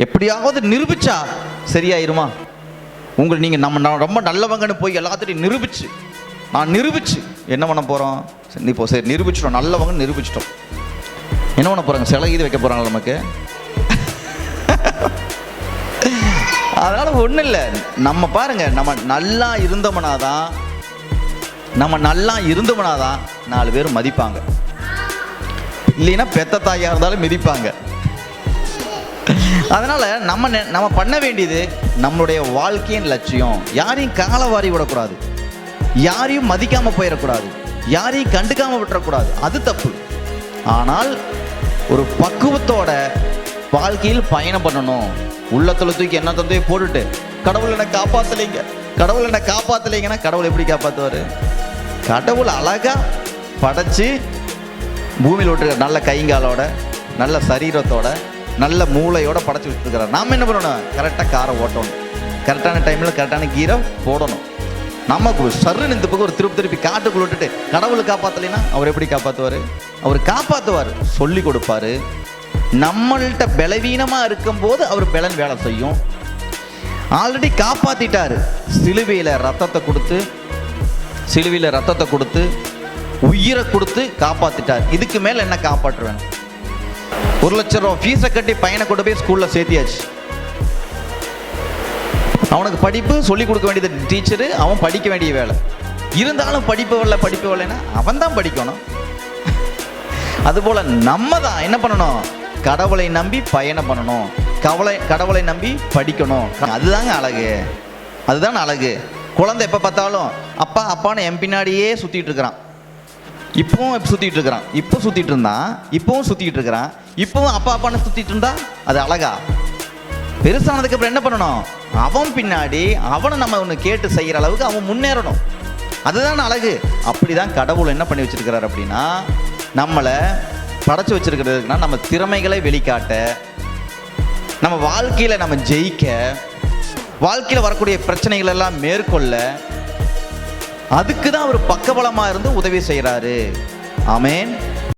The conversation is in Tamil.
எப்படியாவது நிரூபிச்சா சரியாயிருமா? உங்களை நீங்கள் நம்ம ரொம்ப நல்லவங்கன்னு போய் எல்லாத்திட்டையும் நிரூபிச்சு என்ன பண்ண போகிறோம்? இப்போ சரி நிரூபிச்சிட்டோம், நல்லவங்கன்னு நிரூபிச்சிட்டோம், என்ன பண்ண போகிறாங்க? சிலை இது வைக்க போகிறாங்களா நமக்கு? அதனால் ஒன்றும் இல்லை. நம்ம பாருங்க, நம்ம நல்லா இருந்தோம்னாதான் 4 பேர் மதிப்பாங்க. இல்லைன்னா பெத்த தாயாக இருந்தாலும் மிதிப்பாங்க. அதனால் நம்ம பண்ண வேண்டியது நம்மளுடைய வாழ்க்கையின் லட்சியம். யாரையும் காலவாரி விடக்கூடாது, யாரையும் மதிக்காமல் போயிடக்கூடாது, யாரையும் கண்டுக்காமல் விட்டுறக்கூடாது. அது தப்பு. ஆனால் ஒரு பக்குவத்தோட வாழ்க்கையில் பயணம் பண்ணணும். உள்ளத்துல தூக்கி என்ன தந்தையை போட்டுட்டு கடவுள் என்னை காப்பாற்றலைங்கன்னா கடவுள் எப்படி காப்பாற்றுவார்? கடவுள் அழகா படைச்சு பூமியில் விட்டுருக்க நல்ல கைங்காலோட, நல்ல சரீரத்தோட, நல்ல மூளையோட படைச்சி விட்டுருக்கிறார். நாம் என்ன பண்ணணும்? கரெக்டாக காரை ஓட்டணும், கரெக்டான டைமில் கரெக்டான கீரை போடணும். நமக்கு சர்ன்னு இந்த பக்கம் ஒரு திருப்பி காட்டுக்குள்ள விட்டுட்டு கடவுள் காப்பாற்றலைன்னா அவர் எப்படி காப்பாற்றுவார்? அவர் காப்பாற்றுவார், சொல்லி கொடுப்பாரு. நம்மள்கிட்ட பலவீனமாக இருக்கும்போது அவர் பலன் வேலை செய்யும். ஆல்ரெடி காப்பாற்றிட்டார். சிலுவையில் ரத்தத்தை கொடுத்து உயிரை கொடுத்து காப்பாற்றிட்டார். இதுக்கு மேலே என்ன காப்பாற்ற வேணும்? 1 லட்சம் ரூபா ஃபீஸை கட்டி பையனை கொண்டு போய் ஸ்கூலில் சேர்த்தியாச்சு. அவனுக்கு படிப்பு சொல்லிக் கொடுக்க வேண்டியது டீச்சரு, அவன் படிக்க வேண்டிய வேலை. இருந்தாலும் படிப்பு வரலைன்னா அவன் தான் படிக்கணும். அதுபோல் நம்ம தான் என்ன பண்ணணும்? கடவுளை நம்பி பயணம் பண்ணணும், கடவுளை நம்பி படிக்கணும். அதுதாங்க அழகு. குழந்தை எப்போ பார்த்தாலும் அப்பான்னு என் பின்னாடியே சுற்றிட்டு இருக்கிறான். இப்பவும் சுற்றிட்டு இருந்தான், இப்பவும் சுற்றிட்டு இருக்கிறான். இப்பவும் அப்பான்னு சுற்றிட்டு இருந்தா அது அழகா? பெருசானதுக்கு அப்புறம் என்ன பண்ணணும்? அவன் பின்னாடி அவனை நம்ம ஒன்று கேட்டு செய்கிற அளவுக்கு அவன் முன்னேறணும். அதுதான் அழகு. அப்படிதான் கடவுள் என்ன பண்ணி வச்சிருக்கிறார் அப்படின்னா, நம்மளை படைச்சு வச்சிருக்கிறதுனா நம்ம திறமைகளை வெளிக்காட்ட, நம்ம வாழ்க்கையில் நம்ம ஜெயிக்க, வாழ்க்கையில் வரக்கூடிய பிரச்சனைகள் எல்லாம் மேற்கொள்ள, அதுக்கு தான் அவர் பக்கபலமாக இருந்து உதவி செய்கிறாரு. ஆமென்.